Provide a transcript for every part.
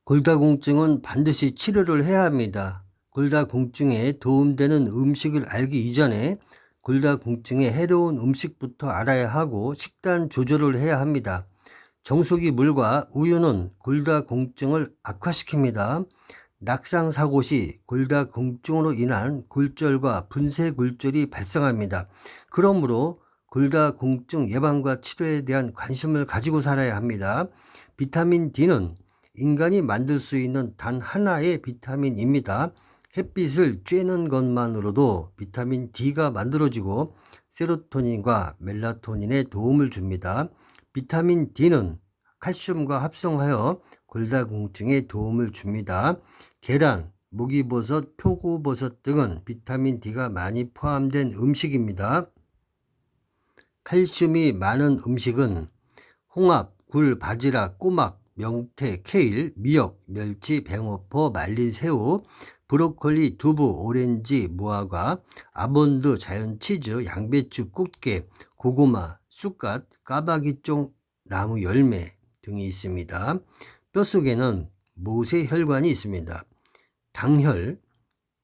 골다공증은 반드시 치료를 해야 합니다. 골다공증에 도움되는 음식을 알기 이전에 골다공증에 해로운 음식부터 알아야 하고 식단 조절을 해야 합니다. 정수기 물과 우유는 골다공증을 악화시킵니다. 낙상 사고 시 골다공증으로 인한 골절과 분쇄골절이 발생합니다. 그러므로 골다공증 예방과 치료에 대한 관심을 가지고 살아야 합니다. 비타민 D는 인간이 만들 수 있는 단 하나의 비타민입니다. 햇빛을 쬐는 것만으로도 비타민 D가 만들어지고 세로토닌과 멜라토닌에 도움을 줍니다. 비타민 D는 칼슘과 합성하여 골다공증에 도움을 줍니다. 계란, 목이버섯, 표고버섯 등은 비타민 D가 많이 포함된 음식입니다. 칼슘이 많은 음식은 홍합, 굴, 바지락, 꼬막, 명태, 케일, 미역, 멸치, 뱅어포, 말린 새우, 브로콜리, 두부, 오렌지, 무화과, 아몬드, 자연치즈, 양배추, 꽃게, 고구마, 쑥갓, 까마귀종, 나무 열매 등이 있습니다. 뼛속에는 모세혈관이 있습니다. 당혈,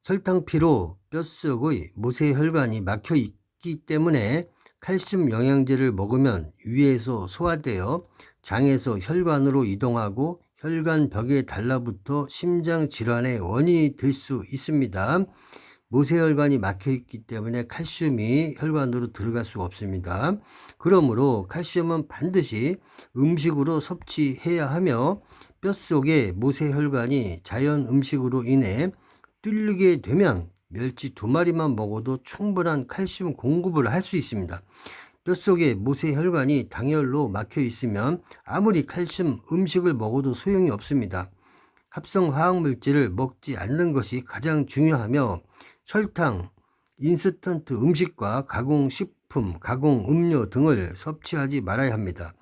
설탕피로 뼛속의 모세혈관이 막혀 있기 때문에 칼슘 영양제를 먹으면 위에서 소화되어 장에서 혈관으로 이동하고 혈관벽에 달라붙어 심장 질환의 원인이 될 수 있습니다. 모세혈관이 막혀 있기 때문에 칼슘이 혈관으로 들어갈 수가 없습니다. 그러므로 칼슘은 반드시 음식으로 섭취해야 하며 뼛속의 모세혈관이 자연 음식으로 인해 뚫리게 되면 멸치 2마리만 먹어도 충분한 칼슘 공급을 할 수 있습니다. 뼛속에 모세혈관이 당열로 막혀 있으면 아무리 칼슘 음식을 먹어도 소용이 없습니다. 합성 화학물질을 먹지 않는 것이 가장 중요하며 설탕, 인스턴트 음식과 가공식품, 가공음료 등을 섭취하지 말아야 합니다.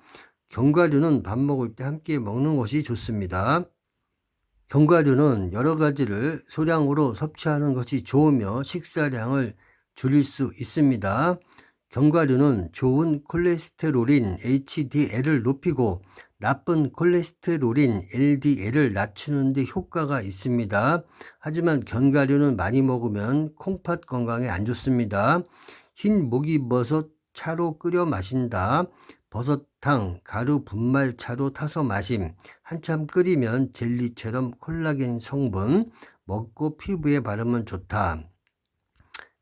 견과류는 밥 먹을 때 함께 먹는 것이 좋습니다. 견과류는 여러 가지를 소량으로 섭취하는 것이 좋으며 식사량을 줄일 수 있습니다. 견과류는 좋은 콜레스테롤인 HDL을 높이고 나쁜 콜레스테롤인 LDL을 낮추는 데 효과가 있습니다. 하지만 견과류는 많이 먹으면 콩팥 건강에 안 좋습니다. 흰 목이버섯 차로 끓여 마신다. 버섯탕, 가루 분말 차로 타서 마심, 한참 끓이면 젤리처럼 콜라겐 성분, 먹고 피부에 바르면 좋다.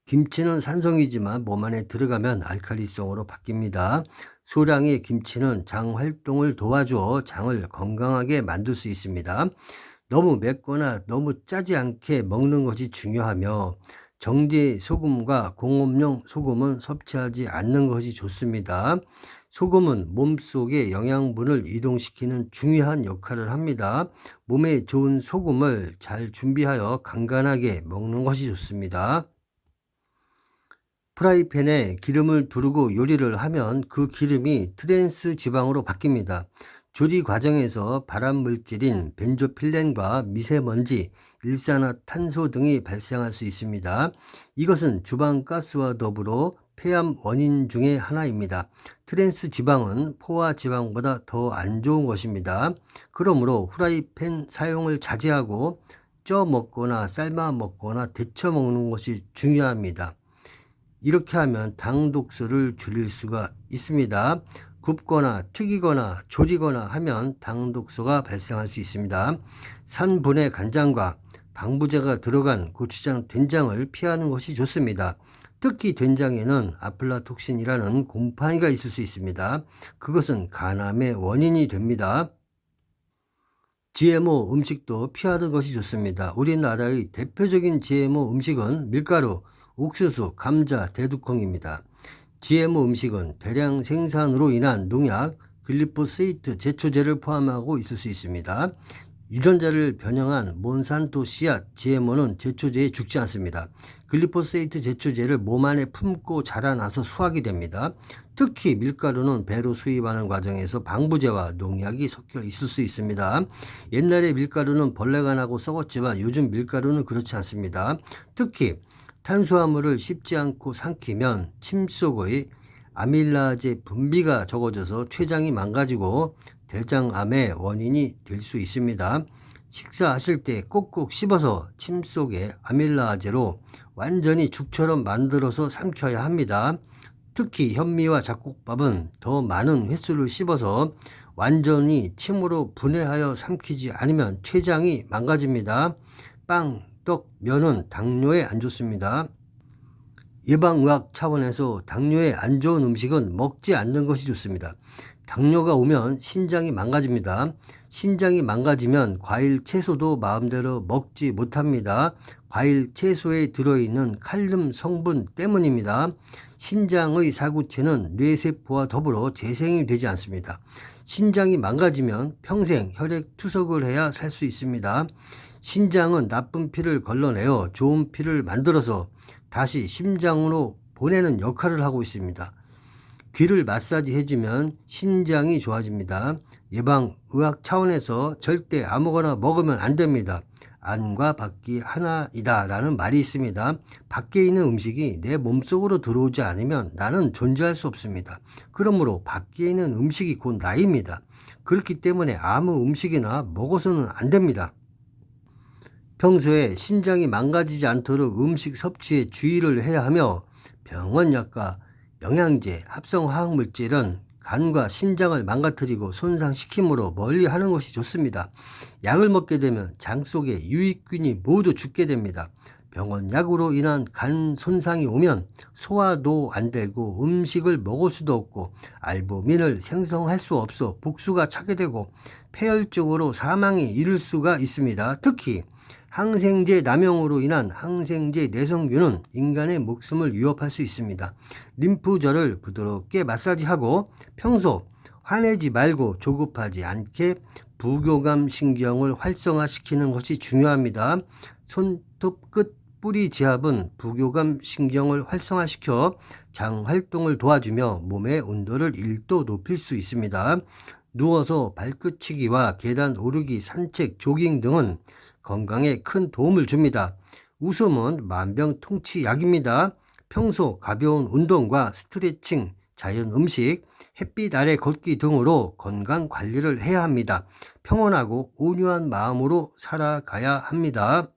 김치는 산성이지만 몸 안에 들어가면 알칼리성으로 바뀝니다. 소량의 김치는 장 활동을 도와주어 장을 건강하게 만들 수 있습니다. 너무 맵거나 너무 짜지 않게 먹는 것이 중요하며 정제 소금과 공업용 소금은 섭취하지 않는 것이 좋습니다. 소금은 몸속의 영양분을 이동시키는 중요한 역할을 합니다. 몸에 좋은 소금을 잘 준비하여 간간하게 먹는 것이 좋습니다. 프라이팬에 기름을 두르고 요리를 하면 그 기름이 트랜스 지방으로 바뀝니다. 조리 과정에서 발암물질인 벤조필렌과 미세먼지, 일산화탄소 등이 발생할 수 있습니다. 이것은 주방가스와 더불어 폐암 원인 중에 하나입니다. 트랜스 지방은 포화 지방보다 더 안 좋은 것입니다. 그러므로 후라이팬 사용을 자제하고 쪄 먹거나 삶아 먹거나 데쳐 먹는 것이 중요합니다. 이렇게 하면 당 독소를 줄일 수가 있습니다. 굽거나 튀기거나 조리거나 하면 당 독소가 발생할 수 있습니다. 산분해 간장과 방부제가 들어간 고추장, 된장을 피하는 것이 좋습니다. 특히 된장에는 아플라톡신이라는 곰팡이가 있을 수 있습니다. 그것은 간암의 원인이 됩니다. GMO 음식도 피하는 것이 좋습니다. 우리나라의 대표적인 GMO 음식은 밀가루, 옥수수, 감자, 대두콩입니다. GMO 음식은 대량 생산으로 인한 농약, 글리포세이트 제초제를 포함하고 있을 수 있습니다. 유전자를 변형한 몬산토 씨앗 GMO는 제초제에 죽지 않습니다. 글리포세이트 제초제를 몸 안에 품고 자라나서 수확이 됩니다. 특히 밀가루는 배로 수입하는 과정에서 방부제와 농약이 섞여 있을 수 있습니다. 옛날에 밀가루는 벌레가 나고 썩었지만 요즘 밀가루는 그렇지 않습니다. 특히 탄수화물을 씹지 않고 삼키면 침 속의 아밀라제 분비가 적어져서 췌장이 망가지고 대장암의 원인이 될 수 있습니다. 식사하실 때 꼭꼭 씹어서 침 속에 아밀라제로 완전히 죽처럼 만들어서 삼켜야 합니다. 특히 현미와 잡곡밥은 더 많은 횟수를 씹어서 완전히 침으로 분해하여 삼키지 않으면 췌장이 망가집니다. 빵, 떡, 면은 당뇨에 안 좋습니다. 예방의학 차원에서 당뇨에 안 좋은 음식은 먹지 않는 것이 좋습니다. 당뇨가 오면 신장이 망가집니다. 신장이 망가지면 과일, 채소도 마음대로 먹지 못합니다. 과일, 채소에 들어있는 칼륨 성분 때문입니다. 신장의 사구체는 뇌세포와 더불어 재생이 되지 않습니다. 신장이 망가지면 평생 혈액 투석을 해야 살 수 있습니다. 신장은 나쁜 피를 걸러내어 좋은 피를 만들어서 다시 심장으로 보내는 역할을 하고 있습니다. 귀를 마사지 해주면 신장이 좋아집니다. 예방의학 차원에서 절대 아무거나 먹으면 안 됩니다. 안과 밖이 하나이다 라는 말이 있습니다. 밖에 있는 음식이 내 몸속으로 들어오지 않으면 나는 존재할 수 없습니다. 그러므로 밖에 있는 음식이 곧 나입니다. 그렇기 때문에 아무 음식이나 먹어서는 안 됩니다. 평소에 신장이 망가지지 않도록 음식 섭취에 주의를 해야 하며 병원약과 영양제, 합성화학물질은 간과 신장을 망가뜨리고 손상시키므로 멀리하는 것이 좋습니다. 약을 먹게 되면 장 속에 유익균이 모두 죽게 됩니다. 병원약으로 인한 간 손상이 오면 소화도 안 되고 음식을 먹을 수도 없고 알부민을 생성할 수 없어 복수가 차게 되고 폐혈증으로 사망에 이를 수가 있습니다. 특히 항생제 남용으로 인한 항생제 내성균은 인간의 목숨을 위협할 수 있습니다. 림프절을 부드럽게 마사지하고 평소 화내지 말고 조급하지 않게 부교감 신경을 활성화시키는 것이 중요합니다. 손톱 끝 뿌리 지압은 부교감 신경을 활성화시켜 장 활동을 도와주며 몸의 온도를 1도 높일 수 있습니다. 누워서 발끝치기와 계단 오르기, 산책, 조깅 등은 건강에 큰 도움을 줍니다. 웃음은 만병통치약입니다. 평소 가벼운 운동과 스트레칭, 자연 음식, 햇빛 아래 걷기 등으로 건강 관리를 해야 합니다. 평온하고 온유한 마음으로 살아가야 합니다.